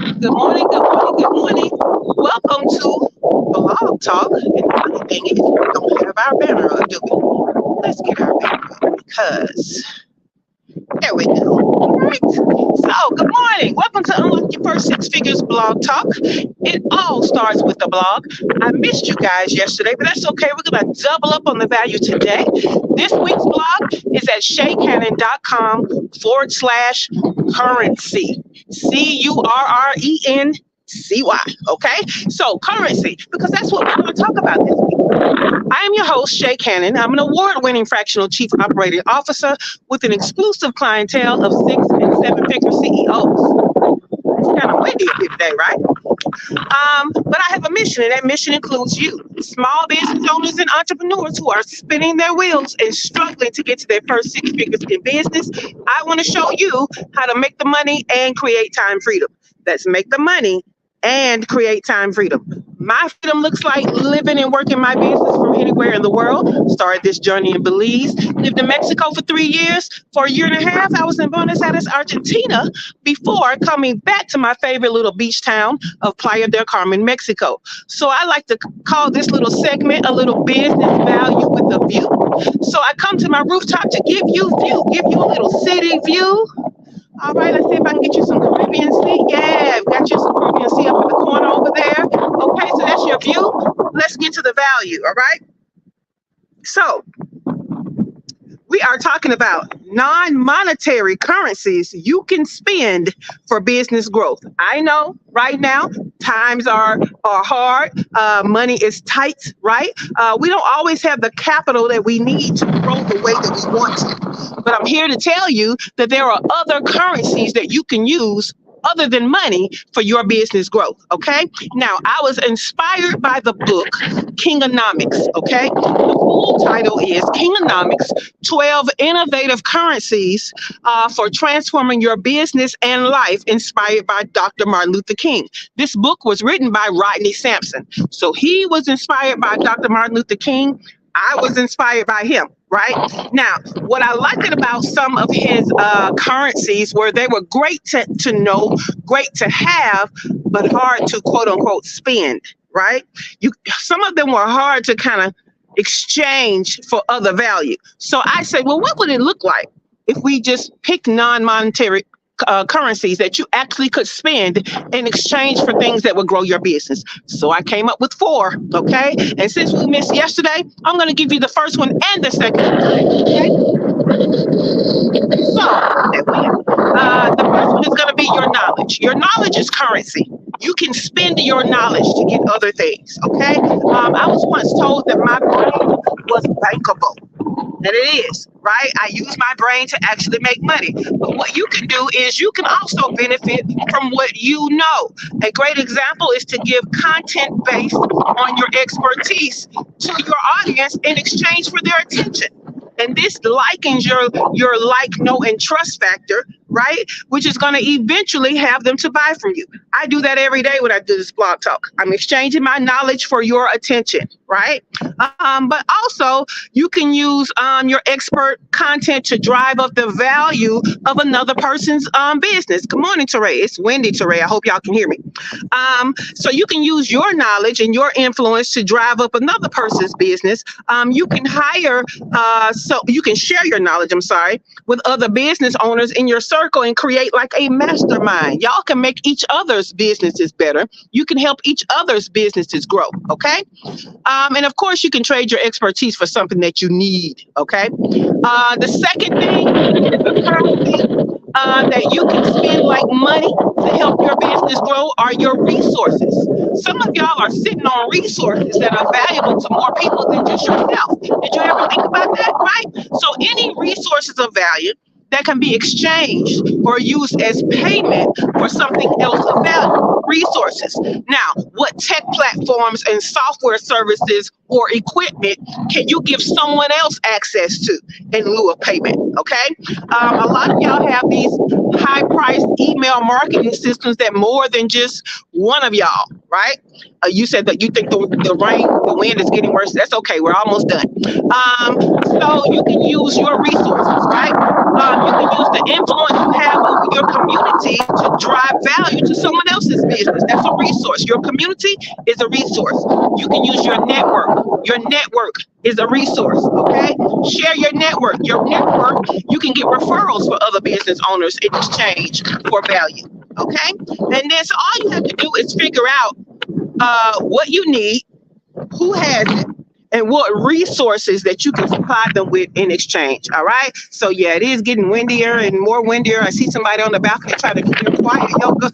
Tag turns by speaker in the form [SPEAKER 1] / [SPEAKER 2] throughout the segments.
[SPEAKER 1] Good morning, good morning, good morning. Welcome to Blog Talk. And the funny thing is, we don't have our banner up, do we? Let's get our banner up because there we go. All right. So, good morning. Welcome to Unlock Your First Six Figures Blog Talk. It all starts with the blog. I missed you guys yesterday, but that's okay. We're going to double up on the value today. This week's blog is at ShaCannon.com/currency. CURRENCY. Okay, so currency, because that's what we're going to talk about this week. I am your host, Shay Cannon. I'm an award-winning fractional chief operating officer with an exclusive clientele of 6 and 7-figure CEOs. It's kind of windy up here today, right? But I have a mission, and that mission includes you, small business owners and entrepreneurs who are spinning their wheels and struggling to get to their first 6 figures in business. I want to show you how to make the money and create time freedom. Let's make the money and create time freedom. My freedom looks like living and working my business from anywhere in the world. Started this journey in Belize, lived in Mexico for 3 years. For a year and a half, I was in Buenos Aires, Argentina, before coming back to my favorite little beach town of Playa del Carmen, Mexico. So I like to call this little segment a little business value with a view. So I come to my rooftop to give you a little city view. All right, let's see if I can get you some Caribbean Sea. Yeah, we got you some Caribbean Sea up in the corner over there. Okay, so that's your view. Let's get to the value, all right? So we are talking about non-monetary currencies you can spend for business growth. I know right now times are hard. Money is tight, right? We don't always have the capital that we need to grow the way that we want to. But I'm here to tell you that there are other currencies that you can use other than money for your business growth, okay? Now, I was inspired by the book, Kingonomics, okay? The full title is Kingonomics, 12 Innovative Currencies for Transforming Your Business and Life, inspired by Dr. Martin Luther King. This book was written by Rodney Sampson. So he was inspired by Dr. Martin Luther King. I was inspired by him, right? Now, what I liked about some of his currencies were they were great to know, great to have, but hard to quote unquote spend, right? Some of them were hard to kind of exchange for other value. So I said, well, what would it look like if we just pick non-monetary currencies that you actually could spend in exchange for things that would grow your business? So I came up with 4, okay? And since we missed yesterday, I'm going to give you the first one and the second one today, okay? So the first one is going to be your knowledge. Your knowledge is currency. You can spend your knowledge to get other things, okay? I was once told that my brain was bankable. And it is, right? I use my brain to actually make money. But what you can do is you can also benefit from what you know. A great example is to give content based on your expertise to your audience in exchange for their attention. And this likens your like, know, and trust factor, right? Which is going to eventually have them to buy from you. I do that every day when I do this blog talk. I'm exchanging my knowledge for your attention, right? But also you can use your expert content to drive up the value of another person's business. Good morning, Teray. It's windy, Teray. I hope y'all can hear me. So you can use your knowledge and your influence to drive up another person's business. You can hire, so you can share your knowledge, with other business owners in your circle and create like a mastermind. Y'all can make each other's businesses better. You can help each other's businesses grow, okay? And of course, you can trade your expertise for something that you need, okay? The second thing is a currency that you can spend like money to help your business grow are your resources. Some of y'all are sitting on resources that are valuable to more people than just yourself. Did you ever think about that, right? So any resources of value that can be exchanged or used as payment for something else of value, resources. Now, what tech platforms and software services or equipment can you give someone else access to in lieu of payment, okay? A lot of y'all have these high-priced email marketing systems that more than just one of y'all, right? You said that you think the wind is getting worse. That's okay. We're almost done. So you can use your resources, right? You can use the influence you have over your community community to drive value to someone else's business. That's a resource. Your community is a resource. You can use your network. Your network is a resource, okay? Share your network. Your network, you can get referrals for other business owners in exchange for value, okay? And then so all you have to do is figure out what you need, who has it, and what resources that you can supply them with in exchange. All right. So yeah, it is getting windier and more windier. I see somebody on the balcony trying to do their quiet yoga.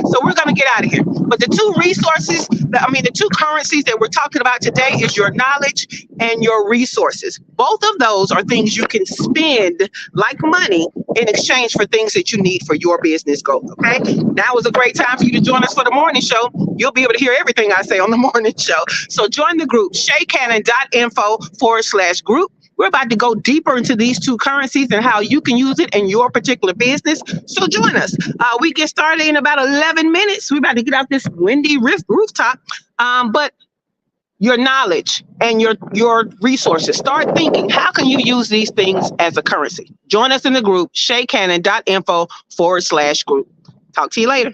[SPEAKER 1] So we're gonna get out of here. But the two resources, the two currencies that we're talking about today is your knowledge and your resources. Both of those are things you can spend like money in exchange for things that you need for your business goals. Okay. Now is a great time for you to join us for the morning show. You'll be able to hear everything I say on the morning show. So join the group, ShaCannon.info/group. We're about to go deeper into these two currencies and how you can use it in your particular business. So join us. We get started in about 11 minutes. We're about to get out this windy rooftop. But your knowledge and your resources, start thinking, how can you use these things as a currency? Join us in the group, ShaCannon.info/group. Talk to you later.